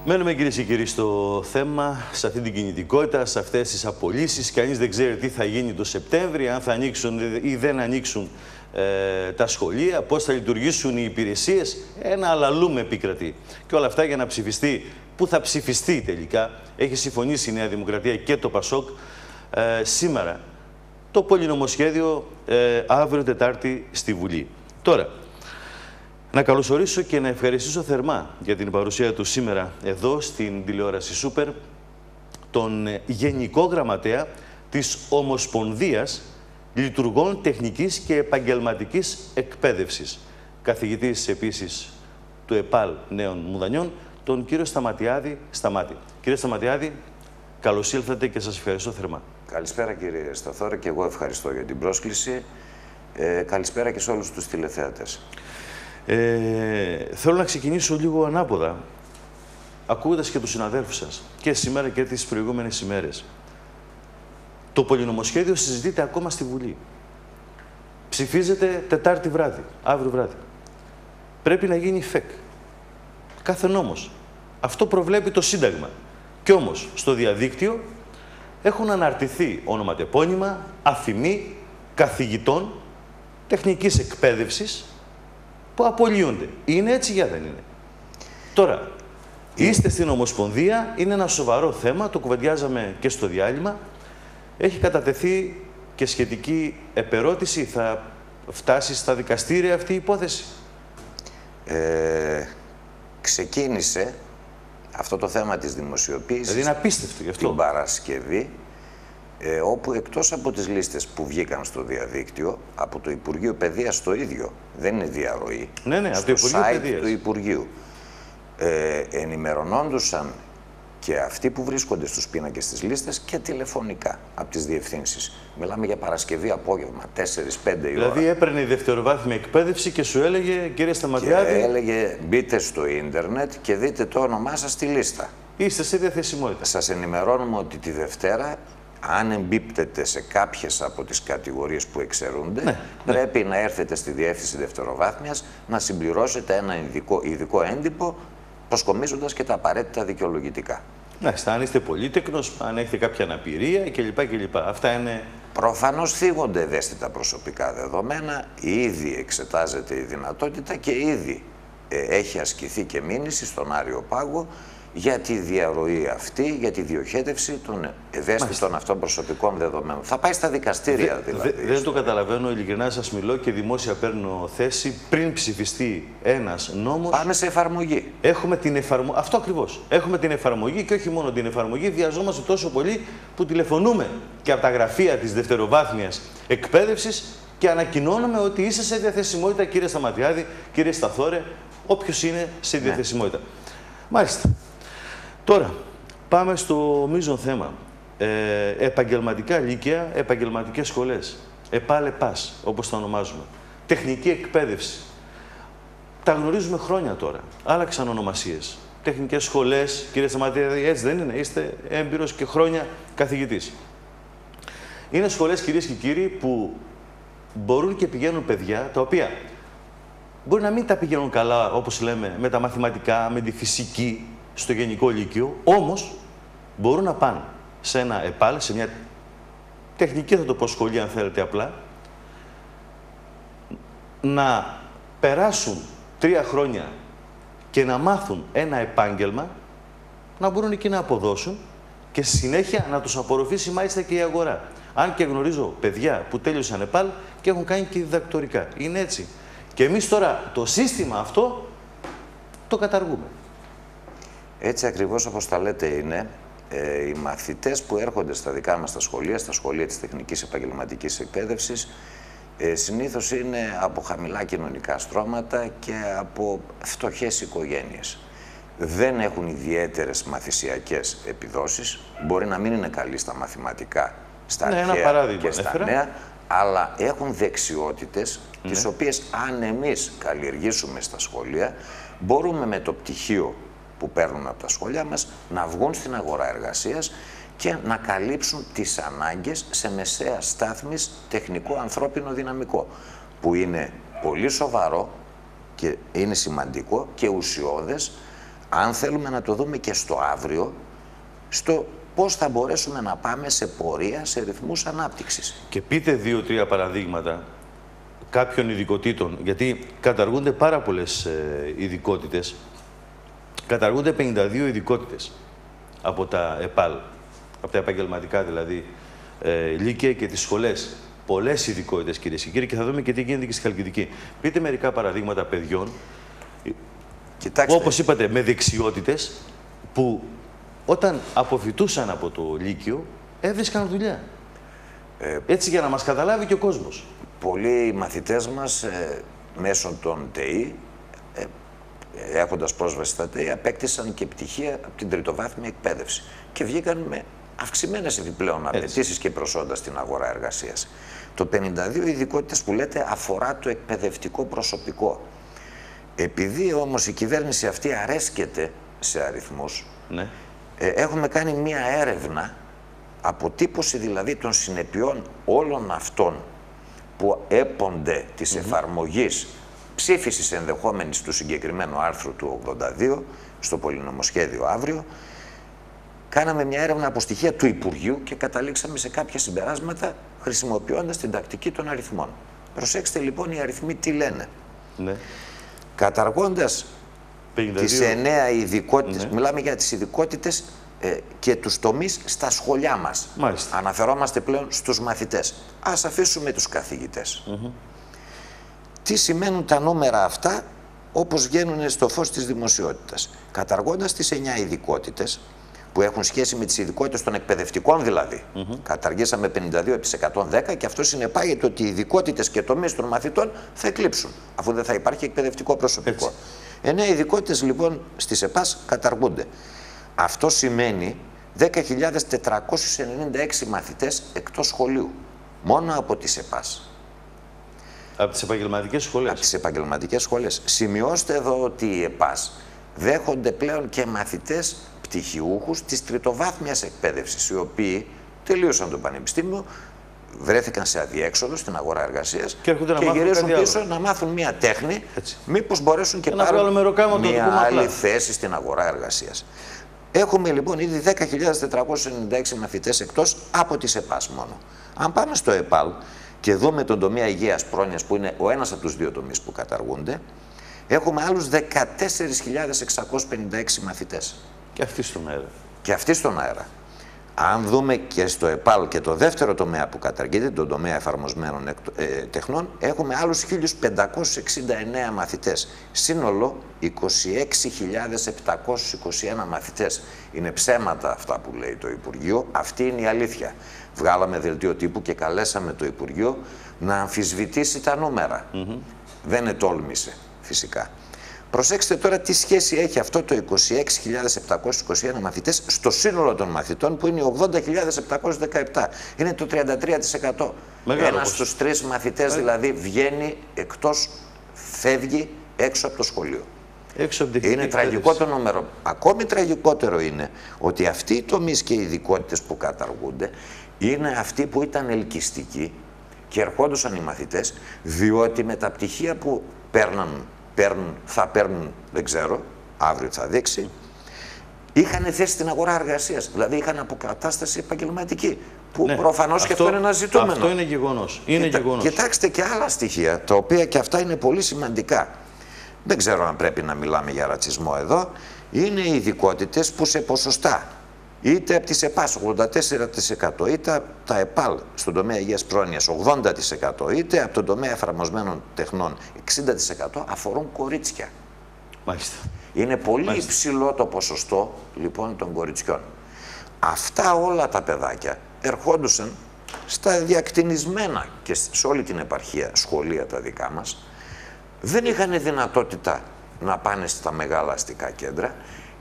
Μένουμε κυρίες και κύριοι στο θέμα, σε αυτή την κινητικότητα, σε αυτές τις απολύσεις. Κανείς δεν ξέρει τι θα γίνει το Σεπτέμβρη, αν θα ανοίξουν ή δεν ανοίξουν τα σχολεία, πώς θα λειτουργήσουν οι υπηρεσίες. Ένα αλαλούμ επικρατεί. Και όλα αυτά για να ψηφιστεί, που θα ψηφιστεί τελικά, έχει συμφωνήσει η Νέα Δημοκρατία και το ΠΑΣΟΚ σήμερα, το πολυνομοσχέδιο αύριο Τετάρτη στη Βουλή. Τώρα, να καλωσορίσω και να ευχαριστήσω θερμά για την παρουσία του σήμερα εδώ στην τηλεόραση Σούπερ τον Γενικό Γραμματέα της Ομοσπονδίας Λειτουργών Τεχνικής και Επαγγελματικής Εκπαίδευσης, καθηγητής επίσης του ΕΠΑΛ Νέων Μουδανιών, τον κύριο Σταματιάδη. Κύριε Σταματιάδη, καλώς ήλθατε και σας ευχαριστώ θερμά. Καλησπέρα κύριε Σταθόρη και εγώ ευχαριστώ για την πρόσκληση. Καλησπέρα και σε όλους τους τηλεθεατές. Θέλω να ξεκινήσω λίγο ανάποδα, ακούγοντας και τους συναδέλφους σας, και σήμερα και τις προηγούμενες ημέρες. Το πολυνομοσχέδιο συζητείται ακόμα στη Βουλή. Ψηφίζεται Τετάρτη βράδυ, αύριο βράδυ. Πρέπει να γίνει ΦΕΚ. Κάθε νόμος. Αυτό προβλέπει το Σύνταγμα. Κι όμως, στο διαδίκτυο έχουν αναρτηθεί ονοματεπώνυμα, αφημί καθηγητών τεχνικής εκπαίδευσης που απολύονται. Είναι έτσι για δεν είναι? Τώρα, είστε στην Ομοσπονδία, είναι ένα σοβαρό θέμα, το κουβεντιάζαμε και στο διάλειμμα. Έχει κατατεθεί και σχετική επερώτηση, θα φτάσει στα δικαστήρια αυτή η υπόθεση? Ξεκίνησε αυτό το θέμα της δημοσιοποίησης, δηλαδή είναι απίστευτο γι' αυτό, την Παρασκευή, όπου εκτός από τις λίστες που βγήκαν στο διαδίκτυο, από το Υπουργείο Παιδείας το ίδιο, δεν είναι διαρροή, από το στο site του Υπουργείου, ενημερωνόντουσαν και αυτοί που βρίσκονται στους πίνακες της λίστες και τηλεφωνικά από τις διευθύνσεις. Μιλάμε για Παρασκευή απόγευμα, 4-5 η ώρα. Δηλαδή έπαιρνε η δευτεροβάθμια εκπαίδευση και σου έλεγε, κύριε Σταματιάδη, και έλεγε μπείτε στο ίντερνετ και δείτε το όνομά σας στη λίστα. Είστε σε διαθεσιμότητα. Σας ενημερώνουμε ότι τη Δευτέρα, αν εμπίπτετε σε κάποιες από τις κατηγορίες που εξαιρούνται, πρέπει να έρθετε στη διεύθυνση δευτεροβάθμιας να συμπληρώσετε ένα ειδικό έντυπο, προσκομίζοντας και τα απαραίτητα δικαιολογητικά. Αν είστε πολύτεκνος, αν έχετε κάποια αναπηρία κλπ. Αυτά είναι... Προφανώς θίγονται ευαίσθητα προσωπικά δεδομένα, ήδη εξετάζεται η δυνατότητα και ήδη έχει ασκηθεί και μήνυση στον Άριο Πάγο για τη διαρροή αυτή, για τη διοχέτευση των ευαίσθητων αυτών προσωπικών δεδομένων. Θα πάει στα δικαστήρια δηλαδή. Δεν το καταλαβαίνω, ειλικρινά σας μιλώ και δημόσια παίρνω θέση. Πριν ψηφιστεί ένας νόμος, πάμε σε εφαρμογή. Έχουμε την εφαρμογή. Αυτό ακριβώς. Έχουμε την εφαρμογή και όχι μόνο την εφαρμογή. Βιαζόμαστε τόσο πολύ που τηλεφωνούμε και από τα γραφεία της δευτεροβάθμιας εκπαίδευσης και ανακοινώνουμε ότι είσαι σε διαθεσιμότητα, κύριε Σταματιάδη, κύριε Σταθόρε, όποιος είναι σε διαθεσιμότητα. Μάλιστα. Τώρα, πάμε στο μείζον θέμα. Επαγγελματικά λύκεια, επαγγελματικές σχολές. ΕΠΑΛ-ΕΠΑΣ, όπως τα ονομάζουμε. Τεχνική εκπαίδευση. Τα γνωρίζουμε χρόνια τώρα. Άλλαξαν ονομασίες. Τεχνικές σχολές, κύριε Σταματιάδη, έτσι δεν είναι? Είστε έμπειρος και χρόνια καθηγητής. Είναι σχολές, κυρίες και κύριοι, που μπορούν και πηγαίνουν παιδιά, τα οποία μπορεί να μην τα πηγαίνουν καλά, όπως λέμε, με τα μαθηματικά, με τη φυσική, στο Γενικό Λύκειο, όμως μπορούν να πάνε σε ένα ΕΠΑΛ, σε μια τεχνική, θα το πω, σχολή, αν θέλετε απλά, να περάσουν 3 χρόνια και να μάθουν ένα επάγγελμα, να μπορούν εκεί να αποδώσουν και στη συνέχεια να τους απορροφήσει μάλιστα και η αγορά. Αν και γνωρίζω παιδιά που τέλειωσαν ΕΠΑΛ και έχουν κάνει και διδακτορικά. Είναι έτσι. Και εμείς τώρα το σύστημα αυτό το καταργούμε. Έτσι ακριβώς όπως τα λέτε είναι. Οι μαθητές που έρχονται στα δικά μας τα σχολεία της τεχνικής επαγγελματικής εκπαίδευσης, συνήθως είναι από χαμηλά κοινωνικά στρώματα και από φτωχές οικογένειες. Δεν έχουν ιδιαίτερες μαθησιακές επιδόσεις, μπορεί να μην είναι καλοί στα μαθηματικά, στα αρχαία και στα νέα, αλλά έχουν δεξιότητες, τις οποίες αν εμείς καλλιεργήσουμε στα σχολεία, μπορούμε με το πτυχίο που παίρνουμε από τα σχολεία μας να βγουν στην αγορά εργασίας και να καλύψουν τις ανάγκες σε μεσαία στάθμης τεχνικό ανθρώπινο δυναμικό, που είναι πολύ σοβαρό και είναι σημαντικό και ουσιώδες, αν θέλουμε να το δούμε και στο αύριο, στο πώς θα μπορέσουμε να πάμε σε πορεία, σε ρυθμούς ανάπτυξης. Και πείτε 2-3 παραδείγματα κάποιων ειδικοτήτων, γιατί καταργούνται πάρα πολλές ειδικότητες. Καταργούνται 52 ειδικότητες από τα ΕΠΑΛ, από τα επαγγελματικά δηλαδή λύκεια και τις σχολές. Πολλές ειδικότητες, κυρίες και κύριοι, και θα δούμε και τι γίνεται και στη Χαλκιδική. Πείτε μερικά παραδείγματα παιδιών, Κοιτάξτε, όπως είπατε, με δεξιότητες, που όταν αποφοιτούσαν από το Λύκειο έβρισκαν δουλειά. Έτσι, για να μας καταλάβει και ο κόσμος. Πολλοί μαθητές μας μέσω των ΤΕΗ, έχοντας πρόσβαση στα ΤΕΗ, απέκτησαν και πτυχία από την τριτοβάθμια εκπαίδευση και βγήκαν με αυξημένες επιπλέον απαιτήσεις και προσόντα στην αγορά εργασίας. Το 52 ειδικότητες που λέτε αφορά το εκπαιδευτικό προσωπικό. Επειδή όμως η κυβέρνηση αυτή αρέσκεται σε αριθμούς, Ναι. Έχουμε κάνει μία έρευνα, αποτύπωση δηλαδή των συνεπειών όλων αυτών που έπονται της εφαρμογής ψήφισης ενδεχόμενης του συγκεκριμένου άρθρου του 82 στο πολυνομοσχέδιο αύριο. Κάναμε μια έρευνα από στοιχεία του Υπουργείου και καταλήξαμε σε κάποια συμπεράσματα χρησιμοποιώντας την τακτική των αριθμών. Προσέξτε λοιπόν οι αριθμοί τι λένε. Ναι. Καταργώντας 52. τις 9 ειδικότητες, μιλάμε για τις ειδικότητες και τους τομείς στα σχολιά μας. Μάλιστα. Αναφερόμαστε πλέον στους μαθητές. Ας αφήσουμε τους καθηγητές. Τι σημαίνουν τα νούμερα αυτά όπως βγαίνουν στο φως της δημοσιότητας. Καταργώντας τις 9 ειδικότητες που έχουν σχέση με τις ειδικότητες των εκπαιδευτικών δηλαδή. Καταργήσαμε 52 επί 110 και αυτό συνεπάγεται ότι οι ειδικότητες και τομείς των μαθητών θα εκλείψουν, αφού δεν θα υπάρχει εκπαιδευτικό προσωπικό. 9 ειδικότητες λοιπόν στις ΕΠΑΣ καταργούνται. Αυτό σημαίνει 10.496 μαθητές εκτός σχολείου, μόνο από τις ΕΠΑΣ. Από τις επαγγελματικές σχολές. Από τις επαγγελματικές σχολές. Σημειώστε εδώ ότι οι ΕΠΑΣ δέχονται πλέον και μαθητές πτυχιούχους της τριτοβάθμιας εκπαίδευσης, οι οποίοι τελείωσαν το πανεπιστήμιο, βρέθηκαν σε αδιέξοδο στην αγορά εργασίας και γυρίζουν πίσω να μάθουν μία τέχνη, μήπως μπορέσουν και πάρουν μία άλλη θέση στην αγορά εργασίας. Έχουμε λοιπόν ήδη 10.496 μαθητές εκτός από τις ΕΠΑΣ μόνο. Αν πάμε στο ΕΠΑΛ και δούμε τον τομέα υγείας πρόνοιας, που είναι ο ένας από τους δύο τομείς που καταργούνται, έχουμε άλλους 14.656 μαθητές. Και αυτοί στον αέρα. Και αυτοί στον αέρα. Αν δούμε και στο ΕΠΑΛ και το δεύτερο τομέα που καταργείται, τον τομέα εφαρμοσμένων τεχνών, έχουμε άλλους 1.569 μαθητές. Σύνολο 26.721 μαθητές. Είναι ψέματα αυτά που λέει το Υπουργείο. Αυτή είναι η αλήθεια. Βγάλαμε δελτίο τύπου και καλέσαμε το Υπουργείο να αμφισβητήσει τα νούμερα. Δεν ετόλμησε φυσικά. Προσέξτε τώρα τι σχέση έχει αυτό το 26.721 μαθητές στο σύνολο των μαθητών, που είναι 80.717. Είναι το 33%. Ένας στους 3 μαθητές δηλαδή βγαίνει εκτός, φεύγει έξω από το σχολείο. Είναι τραγικό το νούμερο. Ακόμη τραγικότερο είναι ότι αυτοί οι τομείς και οι ειδικότητες που καταργούνται είναι αυτοί που ήταν ελκυστικοί και ερχόντουσαν οι μαθητές, διότι με τα πτυχία που θα παίρνουν, δεν ξέρω, αύριο θα δείξει, είχαν θέση στην αγορά εργασίας. Δηλαδή είχαν αποκατάσταση επαγγελματική. Που προφανώς και αυτό είναι ένα ζητούμενο. Αυτό είναι γεγονός. Κοιτάξτε και άλλα στοιχεία, τα οποία και αυτά είναι πολύ σημαντικά. Δεν ξέρω αν πρέπει να μιλάμε για ρατσισμό εδώ. Είναι οι ειδικότητες που σε ποσοστά, είτε από τις ΕΠΑΣ 84%, είτε από τα ΕΠΑΛ στον τομέα υγείας πρόνοιας 80%, είτε από τον τομέα εφαρμοσμένων τεχνών 60%, αφορούν κορίτσια. Μάλιστα. Είναι πολύ υψηλό το ποσοστό λοιπόν των κοριτσιών. Αυτά όλα τα παιδάκια ερχόντουσαν στα διακτηνισμένα και σε όλη την επαρχία σχολεία τα δικά μας. Δεν είχαν δυνατότητα να πάνε στα μεγάλα αστικά κέντρα.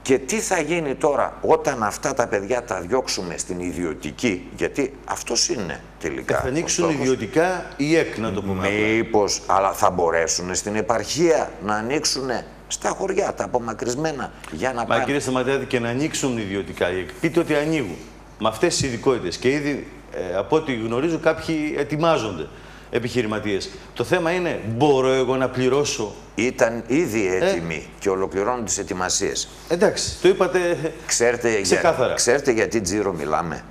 Και τι θα γίνει τώρα όταν αυτά τα παιδιά τα διώξουμε στην ιδιωτική, γιατί αυτός είναι τελικά. Θα ανοίξουν ιδιωτικά η ΕΚ, να το πούμε. Μήπως, αλλά θα μπορέσουν στην επαρχία να ανοίξουν στα χωριά, τα απομακρυσμένα, για να πάνε. Κύριε Σταματιάδη, και να ανοίξουν ιδιωτικά η ΕΚ. Πείτε ότι ανοίγουν με αυτές τις ειδικότητες και ήδη από ό,τι γνωρίζω κάποιοι ετοιμάζονται. επιχειρηματίες. Το θέμα είναι, μπορώ εγώ να πληρώσω? Ήταν ήδη έτοιμοι και ολοκληρώνουν τις ετοιμασίες. Εντάξει, το είπατε ξεκάθαρα. Ξέρετε γιατί τζίρο μιλάμε?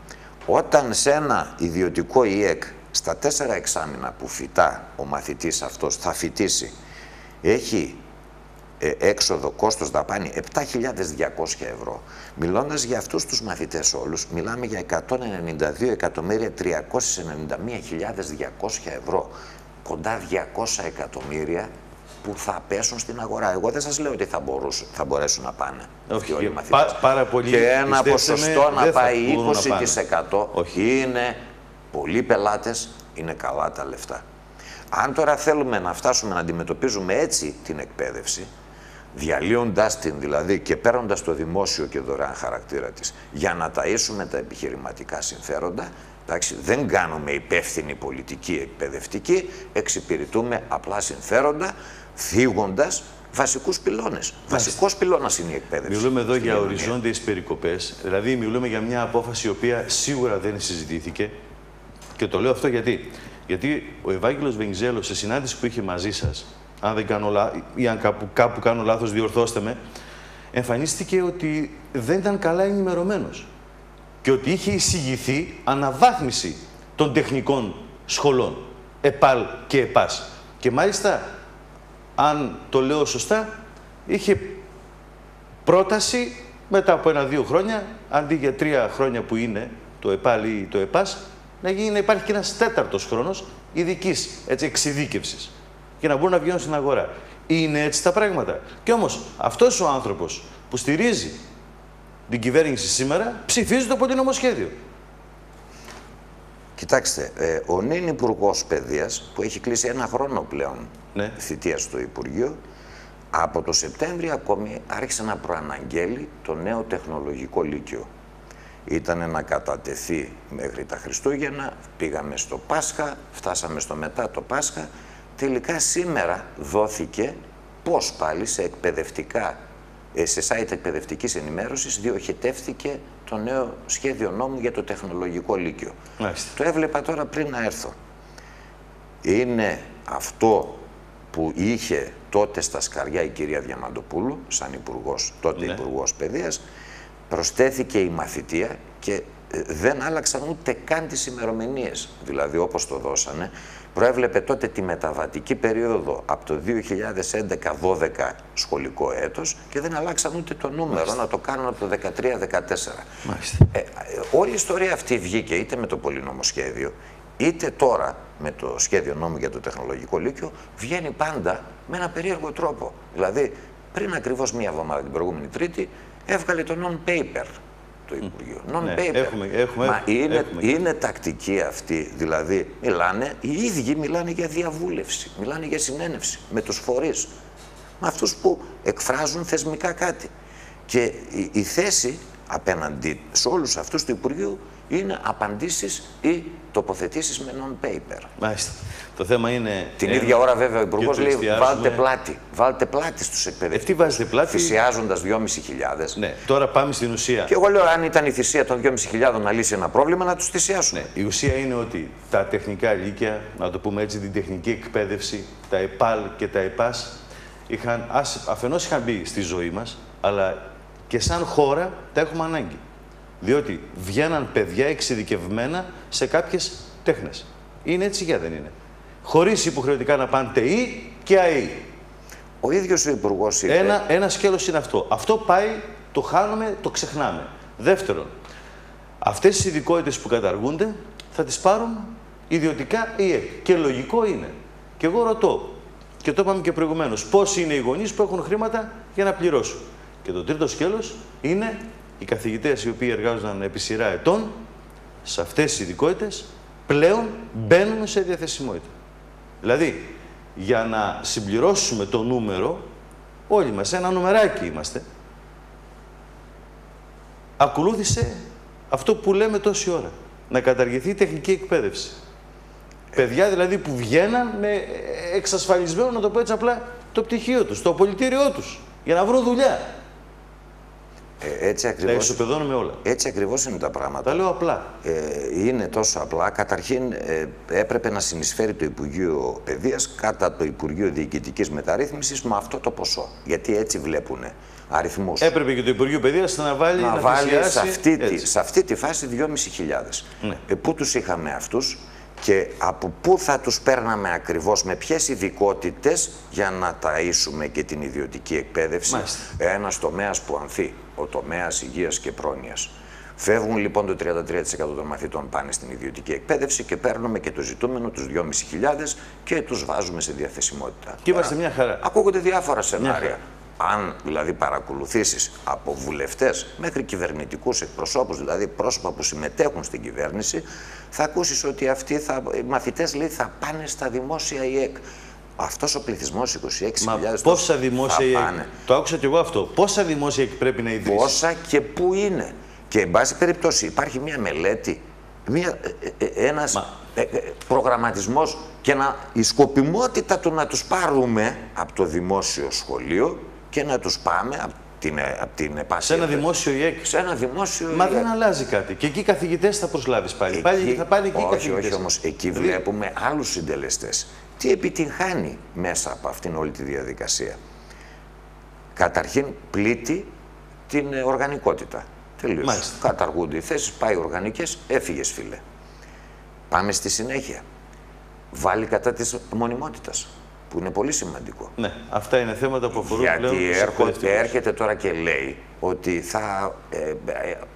Όταν σε ένα ιδιωτικό ΙΕΚ στα 4 εξάμηνα που φοιτά ο μαθητής αυτός θα φοιτήσει, έχει έξοδο, κόστος δαπάνη 7.200 ευρώ. Μιλώντας για αυτούς τους μαθητές όλους, μιλάμε για 192.391.200 ευρώ. Κοντά 200 εκατομμύρια που θα πέσουν στην αγορά. Εγώ δεν σας λέω ότι θα μπορέσουν να πάνε αυτοί όλοι οι μαθητές. Πάρα πολύ, και ένα ποσοστό να πάει 20% είναι πολλοί πελάτες, είναι καλά τα λεφτά. Αν τώρα θέλουμε να φτάσουμε να αντιμετωπίζουμε έτσι την εκπαίδευση, διαλύοντας την δηλαδή και παίρνοντας το δημόσιο και δωρεάν χαρακτήρα της για να ταΐσουμε τα επιχειρηματικά συμφέροντα, εντάξει, δεν κάνουμε υπεύθυνη πολιτική εκπαιδευτική, εξυπηρετούμε απλά συμφέροντα, θίγοντας βασικούς πυλώνες. Βασικός πυλώνας είναι η εκπαίδευση. Μιλούμε εδώ για οριζόντιες περικοπές, δηλαδή μιλούμε για μια απόφαση η οποία σίγουρα δεν συζητήθηκε, και το λέω αυτό γιατί ο Ευάγγελος Βενιζέλος σε συνάντηση που είχε μαζί σας, αν δεν κάνω λάθος ή αν κάπου κάνω λάθος, διορθώστε με, εμφανίστηκε ότι δεν ήταν καλά ενημερωμένος και ότι είχε εισηγηθεί αναβάθμιση των τεχνικών σχολών, ΕΠΑΛ και ΕΠΑΣ. Και μάλιστα, αν το λέω σωστά, είχε πρόταση μετά από 1-2 χρόνια, αντί για 3 χρόνια που είναι το ΕΠΑΛ ή το ΕΠΑΣ, να υπάρχει και ένας 4ος χρόνος ειδικής εξειδίκευσης για να μπορούν να βγαίνουν στην αγορά. Είναι έτσι τα πράγματα. Και όμως αυτός ο άνθρωπος που στηρίζει την κυβέρνηση σήμερα ψηφίζει το πολυνομοσχέδιο. Κοιτάξτε, ο νυν Υπουργός Παιδείας, που έχει κλείσει 1 χρόνο πλέον θητεία στο Υπουργείο, από το Σεπτέμβριο ακόμη άρχισε να προαναγγέλει το νέο τεχνολογικό λύκειο. Ήταν να κατατεθεί μέχρι τα Χριστούγεννα, πήγαμε στο Πάσχα, φτάσαμε στο μετά το Πάσχα. Τελικά σήμερα δόθηκε πώς πάλι σε εκπαιδευτικά, σε site εκπαιδευτικής ενημέρωσης διοχετεύθηκε το νέο σχέδιο νόμου για το τεχνολογικό λύκειο. Το έβλεπα τώρα πριν να έρθω. Είναι αυτό που είχε τότε στα σκαριά η κυρία Διαμαντοπούλου, σαν υπουργός, τότε Υπουργός Παιδείας, προσθέθηκε η μαθητεία και δεν άλλαξαν ούτε καν τις ημερομηνίες. Δηλαδή, όπως το δώσανε, προέβλεπε τότε τη μεταβατική περίοδο από το 2011-12 σχολικό έτος και δεν αλλάξαν ούτε το νούμερο, να το κάνουν από το 13-14. Όλη η ιστορία αυτή βγήκε είτε με το πολυνομοσχέδιο, είτε τώρα με το σχέδιο νόμου για το τεχνολογικό λύκειο, βγαίνει πάντα με ένα περίεργο τρόπο. Δηλαδή, πριν ακριβώς 1 εβδομάδα, την προηγούμενη Τρίτη, έβγαλε το non-paper το Υπουργείο. Non-paper. Μα είναι τακτική αυτή. Δηλαδή, οι ίδιοι μιλάνε για διαβούλευση, μιλάνε για συνένευση με τους φορείς, με αυτούς που εκφράζουν θεσμικά κάτι. Και η θέση απέναντι σε όλους αυτούς του Υπουργείου είναι απαντήσεις ή τοποθετήσεις με non-paper. Μάλιστα. Το θέμα είναι... Την ίδια ώρα βέβαια ο Υπουργός λέει βάλτε πλάτη στους εκπαιδευτικούς. Τι βάζετε πλάτη? Θυσιάζοντας 2.500. Ναι, τώρα πάμε στην ουσία. Και εγώ λέω αν ήταν η θυσία των 2.500 να λύσει ένα πρόβλημα να τους θυσιάσουν. Ναι, η ουσία είναι ότι τα τεχνικά λύκεια, να το πούμε έτσι, την τεχνική εκπαίδευση, τα ΕΠΑΛ και τα ΕΠΑΣ, αφενός είχαν μπει στη ζωή μας, αλλά και σαν χώρα τα έχουμε ανάγκη. Διότι βγαίναν παιδιά εξειδικευμένα σε κάποιες τέχνες. Είναι έτσι για δεν είναι. Χωρίς υποχρεωτικά να πάνε ΤΕΗ και ΑΕΗ. Ο ίδιος ο Υπουργός είπε... Ένα σκέλος είναι αυτό. Αυτό πάει, το χάνουμε, το ξεχνάμε. Δεύτερον, αυτές τις ειδικότητες που καταργούνται θα τις πάρουν ιδιωτικά ΙΕΚ. Και λογικό είναι. Και εγώ ρωτώ, και το είπαμε και προηγουμένως, πώς είναι οι γονείς που έχουν χρήματα για να πληρώσουν. Και το τρίτο σκέλος είναι οι καθηγητές οι οποίοι εργάζονταν επί σειρά ετών σε αυτές τις ειδικότητες πλέον μπαίνουν σε διαθεσιμότητα. Δηλαδή, για να συμπληρώσουμε το νούμερο, όλοι μας, ένα νουμεράκι είμαστε, ακολούθησε αυτό που λέμε τόση ώρα. Να καταργηθεί η τεχνική εκπαίδευση. Παιδιά δηλαδή που βγαίναν με εξασφαλισμένο, να το πω έτσι απλά, το πτυχίο τους, το απολυτήριό τους, για να βρουν δουλειά. Έτσι Τα ακριβώς, ισοπεδώνουμε όλα. έτσι ακριβώς είναι τα πράγματα. Τα λέω απλά. Είναι τόσο απλά. Καταρχήν έπρεπε να συνεισφέρει το Υπουργείο Παιδείας κατά το Υπουργείο Διοικητικής Μεταρρύθμισης με αυτό το ποσό. Γιατί έτσι βλέπουν αριθμούς. Έπρεπε και το Υπουργείο Παιδείας να βάλει, σε αυτή τη φάση 2.500. Ναι. Πού τους είχαμε αυτούς και από πού θα τους παίρναμε ακριβώς, με ποιες ειδικότητες για να ταΐσουμε και την ιδιωτική εκπαίδευση. Μάλιστα. Ένας τομέας που ανθεί, ο τομέας υγείας και πρόνοιας. Φεύγουν λοιπόν το 33% των μαθητών πάνε στην ιδιωτική εκπαίδευση και παίρνουμε και το ζητούμενο, τους 2.500 και τους βάζουμε σε διαθεσιμότητα. Και είμαστε μια χαρά. Ακούγονται διάφορα σενάρια. Αν δηλαδή παρακολουθήσεις από βουλευτές μέχρι κυβερνητικούς εκπροσώπους, δηλαδή πρόσωπα που συμμετέχουν στην κυβέρνηση, θα ακούσεις ότι αυτοί οι μαθητές, λέει, θα πάνε στα δημόσια ΙΕΚ. Αυτός ο πληθυσμός 26.000 πόσα δημόσια ΙΕΚ, το άκουσα κι εγώ αυτό, πόσα δημόσια ΙΕΚ πρέπει να ιδρύσει. Πόσα και πού είναι. Και εν πάση περιπτώσει υπάρχει μια μελέτη, ένας προγραμματισμός και η σκοπιμότητα του να τους πάρουμε από το δημόσιο σχολείο και να τους πάμε από την επάσχεια. Σε ένα δημόσιο ΙΕΚ. Σε ένα δημόσιο Μα ΙΕΚ. δεν αλλάζει κάτι. Και εκεί καθηγητές θα προσλάβεις πάλι. Πάλι θα πάνε εκεί καθηγητές. Όχι όμως, εκεί βλέπουμε άλλους συντελεστές. Τι επιτυγχάνει μέσα από αυτήν όλη τη διαδικασία. Καταρχήν πλήττει την οργανικότητα. Τελείως. Καταργούνται οι θέσεις, πάει οργανικές, έφυγες φίλε. Πάμε στη συνέχεια. Βάλει κατά της μονιμότητας, που είναι πολύ σημαντικό. Ναι, αυτά είναι θέματα που αφορούν πλέον τους εκπαιδευτικούς. Έρχεται τώρα και λέει ότι θα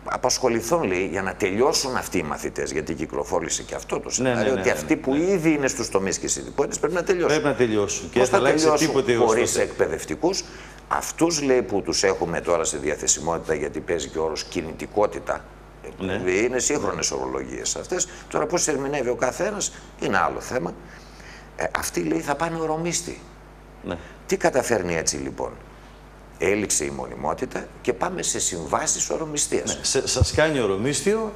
απασχοληθούν, λέει, για να τελειώσουν αυτοί οι μαθητές, γιατί κυκλοφόρησε και αυτό το σενάριο, ότι αυτοί που ήδη είναι στους τομείς και στις ειδικότητες πρέπει να τελειώσουν. Πρέπει να τελειώσουν. Και θα τελειώσουν χωρίς εκπαιδευτικούς. Αυτούς, λέει, που τους έχουμε τώρα σε διαθεσιμότητα, γιατί παίζει και ο όρος κινητικότητα. Ναι. Είναι σύγχρονες ορολογίες αυτές. Τώρα πώς ερμηνεύει ο καθένας είναι άλλο θέμα. Αυτοί, λέει, θα πάνε ορομίστη. Ναι. Τι καταφέρνει έτσι λοιπόν? Έληξε η μονιμότητα και πάμε σε συμβάσεις ορομιστίας. Ναι. Σας κάνει ορομίστιο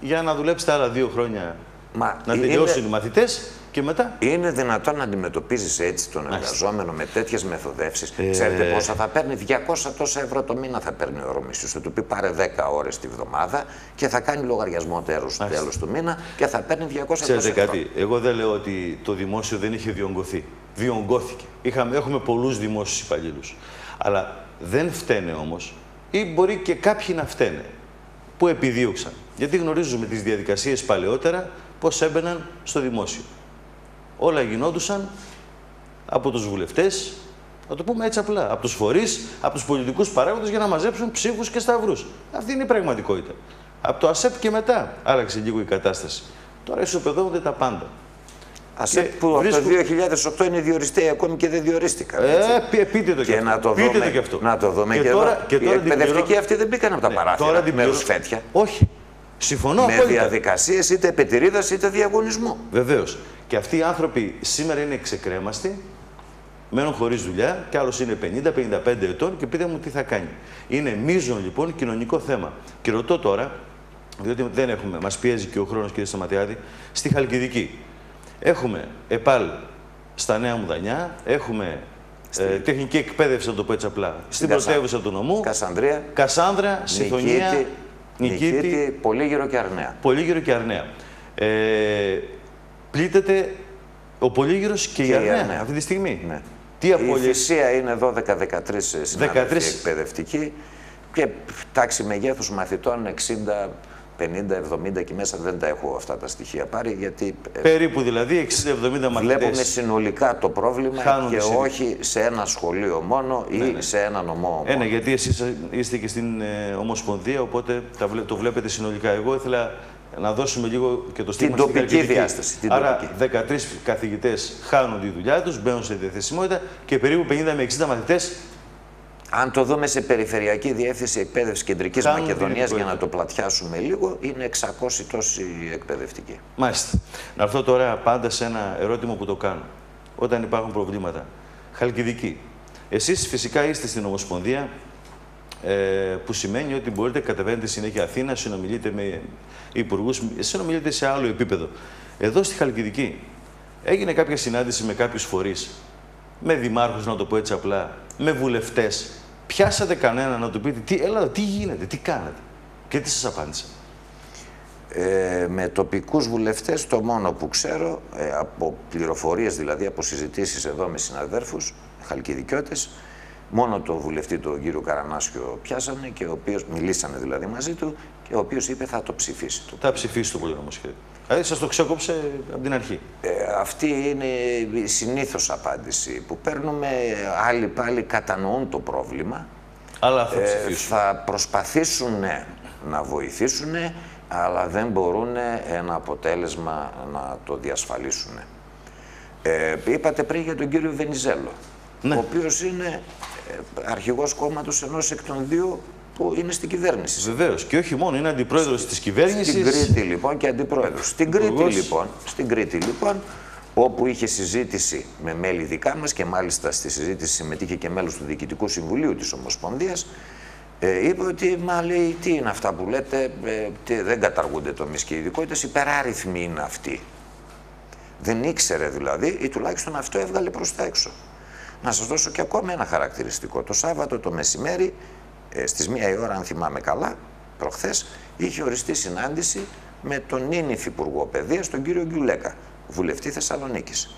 για να δουλέψετε άλλα 2 χρόνια, να τελειώσουν οι μαθητές και μετά. Είναι δυνατόν να αντιμετωπίζεις έτσι τον εργαζόμενο με τέτοιες μεθοδεύσεις? Ξέρετε πόσα θα παίρνει? 200 τόσα ευρώ το μήνα θα παίρνει ο ορομιστής. Θα του πει πάρε 10 ώρες τη βδομάδα και θα κάνει λογαριασμό τέλος του μήνα και θα παίρνει 200 τόσα ευρώ. Ξέρετε κάτι, εγώ δεν λέω ότι το δημόσιο δεν είχε διονγκωθεί. Διονγκώθηκε. Έχουμε πολλούς δημόσιους υπαλλήλους. Αλλά δεν φταίνε όμως, ή μπορεί και κάποιοι να φταίνε, που επιδίωξαν. Γιατί γνωρίζουμε τις διαδικασίες παλαιότερα πώς έμπαιναν στο δημόσιο. Όλα γινόντουσαν από τους βουλευτές, να το πούμε έτσι απλά, από τους φορείς, από τους πολιτικούς παράγοντες για να μαζέψουν ψήφους και σταυρούς. Αυτή είναι η πραγματικότητα. Από το ΑΣΕΠ και μετά άλλαξε λίγο η κατάσταση. Τώρα ισοπεδώνονται τα πάντα. ΑΣΕΠ που από το 2008 είναι διοριστέοι ακόμη και δεν διορίστηκαν. Πείτε το και αυτό. Πείτε το και αυτό. Να το δούμε και τώρα. Οι εκπαιδευτικοί αυτοί δεν μπήκαν από τα παράθυρα με ρουσφέτια. Όχι. Συμφωνώ με διαδικασίες είτε επετηρίδας είτε διαγωνισμού. Βεβαίως. Και αυτοί οι άνθρωποι σήμερα είναι εξεκρέμαστοι, μένουν χωρίς δουλειά και άλλος είναι 50-55 ετών και πείτε μου τι θα κάνει. Είναι μείζον λοιπόν κοινωνικό θέμα. Και ρωτώ τώρα, διότι δεν έχουμε, μας πιέζει και ο χρόνος, κύριε Σταματιάδη, στη Χαλκιδική. Έχουμε ΕΠΑΛ στα Νέα Μουδανιά, έχουμε τεχνική εκπαίδευση, να το πω έτσι απλά, στην πρωτεύουσα του νομού. Κασάνδρα, Συθωνία, Νικήτη, Πολύγυρο και Αρναία. Πολύγυρο και Αρναία. Πλήττεται ο Πολύγυρος και η Αρναία αυτή τη στιγμή. Ναι. Τι απολύσεις? Η Θυσία είναι 12-13 συνάδελφοι εκπαιδευτικοί και τάξη μεγέθους μαθητών 60, 50, 70 και μέσα δεν τα έχω αυτά τα στοιχεία πάρει, γιατί περίπου δηλαδή 60-70 μαθητές. Βλέπουμε συνολικά το πρόβλημα και όχι σε ένα σχολείο μόνο ή σε ένα νομό μόνο. Ναι, γιατί εσείς είστε και στην Ομοσπονδία, οπότε το βλέπετε συνολικά. Εγώ ήθελα να δώσουμε λίγο και το στίγμα στην τοπική διάσταση. Άρα 13 καθηγητές χάνουν τη δουλειά τους, μπαίνουν σε διαθεσιμότητα και περίπου 50 με 60 μαθητές. Αν το δούμε σε Περιφερειακή Διεύθυνση Εκπαίδευσης Κεντρικής Μακεδονίας, για να το πλατιάσουμε λίγο, είναι 600 τόσοι εκπαιδευτικοί. Μάλιστα. Να έρθω τώρα πάντα σε ένα ερώτημα που το κάνω. Όταν υπάρχουν προβλήματα. Χαλκιδική. Εσείς φυσικά είστε στην Ομοσπονδία, που σημαίνει ότι μπορείτε κατεβαίνετε συνέχεια Αθήνα, συνομιλείτε με υπουργούς, συνομιλείτε σε άλλο επίπεδο. Εδώ στη Χαλκιδική έγινε κάποια συνάντηση με κάποιους φορείς, με δημάρχους, να το πω έτσι απλά, με βουλευτές. πιάσατε κανένα να του πείτε τι γίνεται, τι κάνετε? Και τι σας απάντησε? Με τοπικούς βουλευτές, το μόνο που ξέρω, από πληροφορίες δηλαδή, από συζητήσεις εδώ με συναδέρφους, χαλκιδικιώτες, μόνο το βουλευτή τον κύριο Καρανάσιο πιάσανε και ο οποίος, μιλήσανε δηλαδή μαζί του, και ο οποίος είπε θα το ψηφίσει. Θα ψηφίσει το πολυνομοσχέδιο. Δηλαδή σας το ξεκόψε από την αρχή. Αυτή είναι η συνήθως απάντηση που παίρνουμε. Άλλοι πάλι κατανοούν το πρόβλημα. Αλλά θα ψηφίσουν. Θα προσπαθήσουν να βοηθήσουν, αλλά δεν μπορούν ένα αποτέλεσμα να το διασφαλίσουν. Είπατε πριν για τον κύριο Βενιζέλο, ναι, ο οποίος είναι αρχηγός κόμματος ενός εκ των δύο που είναι στην κυβέρνηση. Βεβαίως. Και όχι μόνο, είναι αντιπρόεδρος της κυβέρνησης. Στην Κρήτη λοιπόν και αντιπρόεδρος. Στην Κρήτη λοιπόν, όπου είχε συζήτηση με μέλη δικά μας και μάλιστα στη συζήτηση συμμετείχε και μέλος του Διοικητικού Συμβουλίου της Ομοσπονδίας, είπε ότι, μα λέει, τι είναι αυτά που λέτε, δεν καταργούνται τομείς και ειδικότητες, υπεράριθμοι είναι αυτοί. Δεν ήξερε δηλαδή, ή τουλάχιστον αυτό έβγαλε προς τα έξω. Να σας δώσω και ακόμα ένα χαρακτηριστικό. Το Σάββατο το μεσημέρι, στις 1 η ώρα, αν θυμάμαι καλά, προχθές, είχε οριστεί συνάντηση με τον νυν Υφυπουργό Παιδείας, τον κύριο Γκιουλέκα, βουλευτή Θεσσαλονίκης.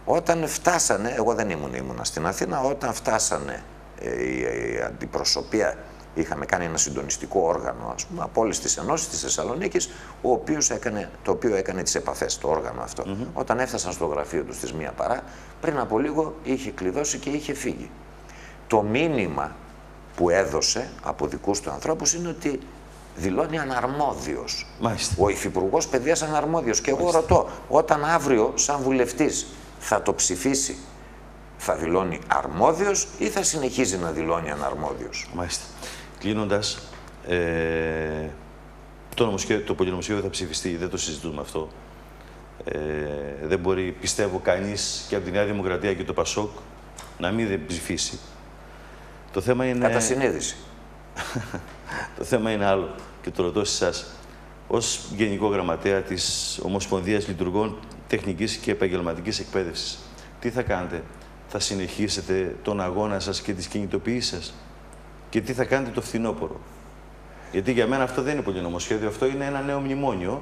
Όταν φτάσανε, εγώ δεν ήμουνα στην Αθήνα, όταν φτάσανε η αντιπροσωπεία, είχαμε κάνει ένα συντονιστικό όργανο, ας πούμε, από όλες τις ενώσεις της Θεσσαλονίκης, το οποίο έκανε τις επαφές, το όργανο αυτό. Όταν έφτασαν στο γραφείο του στις 1 παρά, πριν από λίγο είχε κλειδώσει και είχε φύγει. Το μήνυμα που έδωσε από δικούς του ανθρώπους είναι ότι δηλώνει αναρμόδιος. Μάλιστα. Ο Υφυπουργός Παιδείας αναρμόδιος. Και εγώ ρωτώ, όταν αύριο σαν βουλευτής θα το ψηφίσει, θα δηλώνει αρμόδιος ή θα συνεχίζει να δηλώνει αναρμόδιος? Μάλιστα. Κλείνοντας, το πολυνομοσχέδιο θα ψηφιστεί, δεν το συζητούμε αυτό. Δεν μπορεί, πιστεύω, κανείς και από τη Νέα Δημοκρατία και το ΠΑΣΟΚ να μην δεν ψηφίσει. Το θέμα είναι... Κατά συνείδηση. Το θέμα είναι άλλο και το ρωτώ σε εσάς. Ως Γενικό Γραμματέα της Ομοσπονδίας Λειτουργών Τεχνικής και Επαγγελματικής Εκπαίδευσης, τι θα κάνετε? Θα συνεχίσετε τον αγώνα σας και τις κινητοποιήσεις σας? Και τι θα κάνετε το φθινόπωρο? Γιατί για μένα αυτό δεν είναι πολυνομοσχέδιο, αυτό είναι ένα νέο μνημόνιο.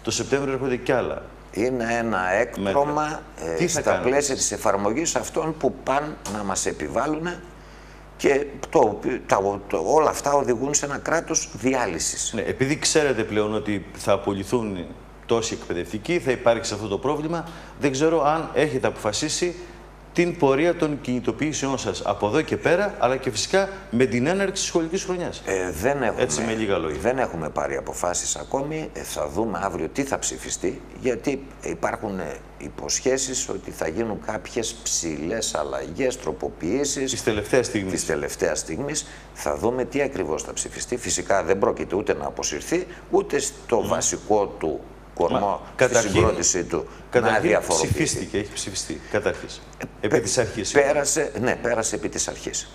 Το Σεπτέμβριο έρχονται κι άλλα. Είναι ένα έκπτωμα στα πλαίσια της εφαρμογής αυτών που πάνε να μας επιβάλλουν και όλα αυτά οδηγούν σε ένα κράτος διάλυσης. Ναι, επειδή ξέρετε πλέον ότι θα απολυθούν τόσοι εκπαιδευτικοί, θα υπάρξει αυτό το πρόβλημα, δεν ξέρω αν έχετε αποφασίσει την πορεία των κινητοποιήσεων σας από εδώ και πέρα, αλλά και φυσικά με την έναρξη της σχολικής χρονιάς. Έτσι με λίγα λόγια. Δεν έχουμε πάρει αποφάσεις ακόμη. Θα δούμε αύριο τι θα ψηφιστεί, γιατί υπάρχουν υποσχέσεις ότι θα γίνουν κάποιες ψηλές αλλαγές, τροποποιήσεις. Της τελευταίας στιγμής. Θα δούμε τι ακριβώς θα ψηφιστεί. Φυσικά δεν πρόκειται ούτε να αποσυρθεί, ούτε στο βασικό του κορμό, στη συγκρότησή του, να διαφοροποιηθεί. Έχει ψηφιστεί, καταρχής. Επί της αρχής. Πέρασε επί της αρχής.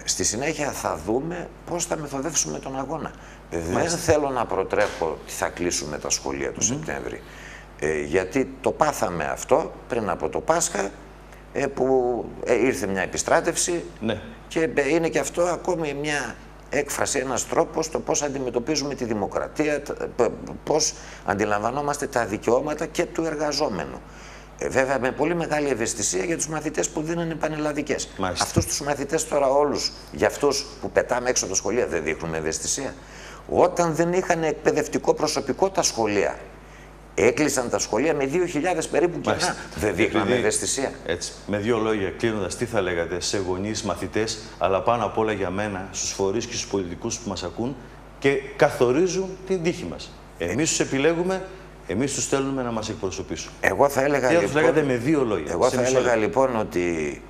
Στη συνέχεια θα δούμε πώς θα μεθοδεύσουμε τον αγώνα. Δεν θέλω να προτρέχω ότι θα κλείσουμε τα σχολεία το Σεπτέμβρη. Γιατί το πάθαμε αυτό πριν από το Πάσχα, που ήρθε μια επιστράτευση και είναι και αυτό ακόμη μια έκφραση, ένας τρόπος το πώς αντιμετωπίζουμε τη δημοκρατία, πώς αντιλαμβανόμαστε τα δικαιώματα και του εργαζόμενου. Βέβαια με πολύ μεγάλη ευαισθησία για τους μαθητές που δίνουν πανελλαδικές. Αυτούς τους μαθητές τώρα όλους, για αυτούς που πετάμε έξω από τα σχολεία, δεν δείχνουμε ευαισθησία? Όταν δεν είχαν εκπαιδευτικό προσωπικό τα σχολεία, έκλεισαν τα σχολεία με 2.000 περίπου κενά. Δεν δείχναμε ευαισθησία? Έτσι, με δύο λόγια κλείνοντας, τι θα λέγατε σε γονείς, μαθητές, αλλά πάνω απ' όλα για μένα, στους φορείς και στους πολιτικούς που μας ακούν και καθορίζουν την τύχη μας? Εμείς τους επιλέγουμε, εμείς τους στέλνουμε να μας εκπροσωπήσουν. Εγώ θα έλεγα, λοιπόν, λέγατε με δύο λόγια. Εγώ θα έλεγα λοιπόν ότι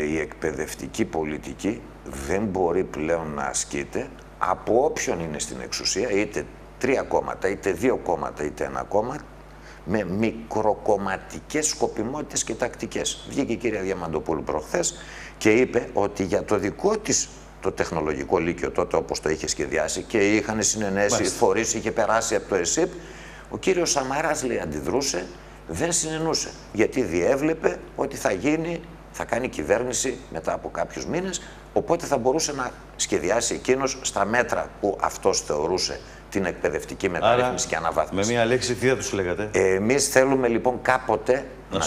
η εκπαιδευτική πολιτική δεν μπορεί πλέον να ασκείται από όποιον είναι στην εξουσία, είτε 3 κόμματα, είτε 2 κόμματα, είτε 1 κόμμα, με μικροκομματικές σκοπιμότητες και τακτικές. Βγήκε η κυρία Διαμαντοπούλου προχθές και είπε ότι για το δικό της το τεχνολογικό λύκειο τότε, όπως το είχε σχεδιάσει και είχαν συνενέσει φορείς, είχε περάσει από το ΕΣΥΠ, ο κύριος Σαμαράς, λέει, αντιδρούσε, δεν συνενούσε, γιατί διέβλεπε ότι θα κάνει κυβέρνηση μετά από κάποιους μήνες, οπότε θα μπορούσε να σχεδιάσει εκείνος στα μέτρα που αυτός θεωρούσε την εκπαιδευτική μεταρρύθμιση και αναβάθμιση. Με μία λέξη, τι θα τους λέγατε? Εμείς θέλουμε λοιπόν κάποτε να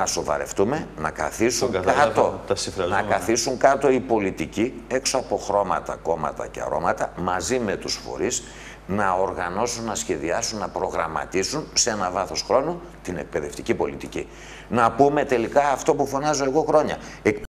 σοβαρευτούμε, να καθίσουν κάτω οι πολιτικοί, έξω από χρώματα, κόμματα και αρώματα, μαζί με τους φορείς, να οργανώσουν, να σχεδιάσουν, να προγραμματίσουν σε ένα βάθος χρόνου την εκπαιδευτική πολιτική. Να πούμε τελικά αυτό που φωνάζω εγώ χρόνια.